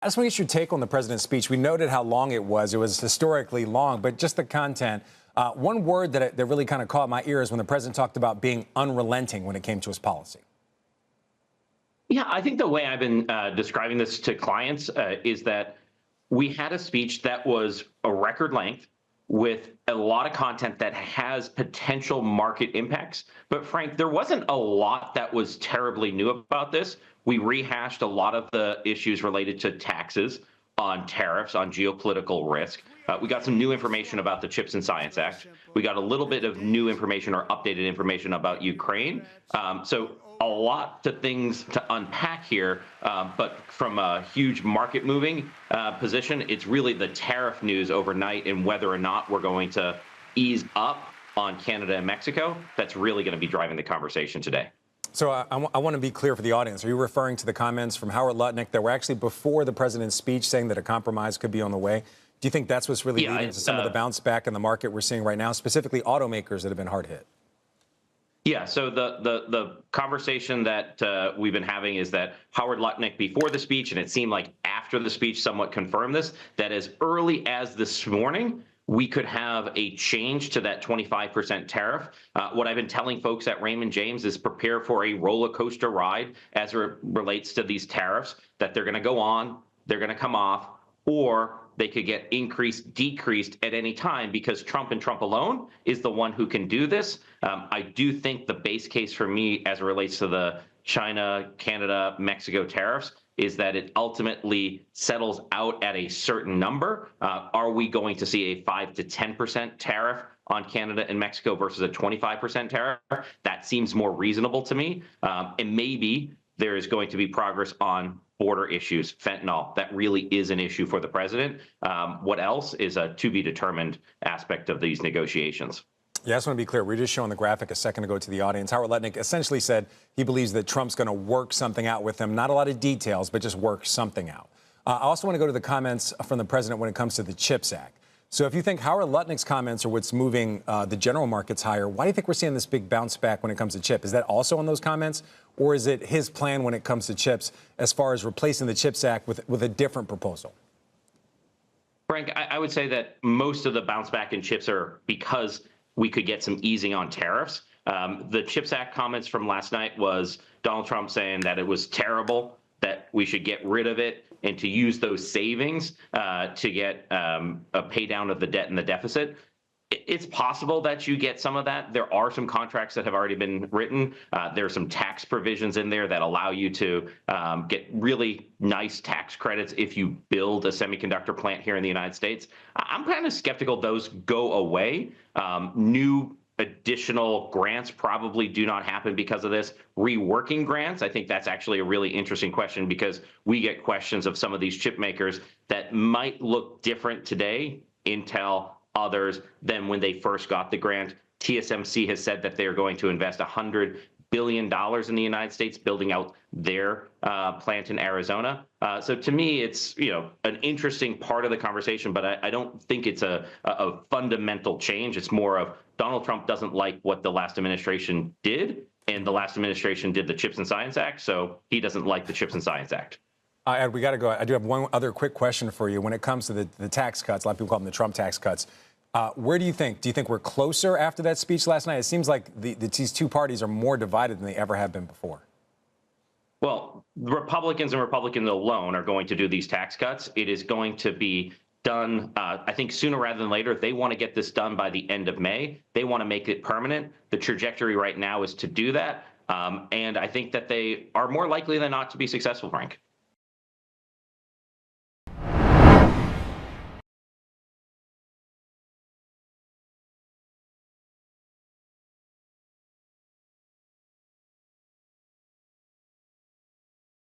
I just want to get your take on the president's speech. We noted how long it was. It was historically long, but just the content. One word that really kind of caught my ears when the president talked about being unrelenting when it came to his policy. Yeah, I think the way I've been describing this to clients is that we had a speech that was a record length with a lot of content that has potential market impacts. But Frank, there wasn't a lot that was terribly new about this. We rehashed a lot of the issues related to taxes, on tariffs, on geopolitical risk. We got some new information about the Chips and Science Act. We got a little bit of new information or updated information about Ukraine. So a lot of things to unpack here, but from a huge market moving position, it's really the tariff news overnight and whether or not we're going to ease up on Canada and Mexico. That's really going to be driving the conversation today. So I want to be clear for the audience. Are you referring to the comments from Howard Lutnick that were actually before the president's speech saying that a compromise could be on the way? Do you think that's what's really leading to some of the bounce back in the market we're seeing right now, specifically automakers that have been hard hit? Yeah, so the conversation that we've been having is that Howard Lutnick before the speech, and it seemed like after the speech somewhat confirmed this, that as early as this morning, we could have a change to that 25% tariff. What I've been telling folks at Raymond James is prepare for a roller coaster ride as it relates to these tariffs, that they're going to go on, they're going to come off, or they could get increased, decreased at any time because Trump and Trump alone is the one who can do this. I do think the base case for me as it relates to the China, Canada, Mexico tariffs is that it ultimately settles out at a certain number. Are we going to see a 5 to 10% tariff on Canada and Mexico versus a 25% tariff? That seems more reasonable to me. And maybe there is going to be progress on border issues, fentanyl. That really is an issue for the president. What else is a to be determined aspect of these negotiations? Yeah, I just want to be clear. We were just showing the graphic a second ago to the audience. Howard Lutnick essentially said he believes that Trump's going to work something out with them. Not a lot of details, but just work something out. I also want to go to the comments from the president when it comes to the CHIPS Act. So if you think Howard Lutnick's comments are what's moving the general markets higher, why do you think we're seeing this big bounce back when it comes to CHIP? Is that also on those comments? Or is it his plan when it comes to chips as far as replacing the CHIPS Act with a different proposal? Frank, I would say that most of the bounce back in chips are because we could get some easing on tariffs. The CHIPS Act comments from last night was Donald Trump saying that it was terrible, that we should get rid of it, and to use those savings to get a pay down of the debt and the deficit. It's possible that you get some of that. There are some contracts that have already been written. There are some tax provisions in there that allow you to get really nice tax credits if you build a semiconductor plant here in the United States. I'm kind of skeptical those go away. New additional grants probably do not happen because of this. Reworking grants, I think that's actually a really interesting question because we get questions of some of these chip makers that might look different today, Intel, others, than when they first got the grant. TSMC has said that they're going to invest $100 billion in the United States building out their plant in Arizona. So to me, it's an interesting part of the conversation, but I don't think it's a fundamental change. It's more of Donald Trump doesn't like what the last administration did, and the last administration did the Chips and Science Act, so he doesn't like the Chips and Science Act. Ed, we got to go. I do have one other quick question for you. When it comes to the tax cuts, a lot of people call them the Trump tax cuts. Where do you think? Do you think we're closer after that speech last night? It seems like these two parties are more divided than they ever have been before. Well, Republicans and Republicans alone are going to do these tax cuts. It is going to be done, I think, sooner rather than later. They want to get this done by the end of May. They want to make it permanent. The trajectory right now is to do that. And I think that they are more likely than not to be successful, Frank.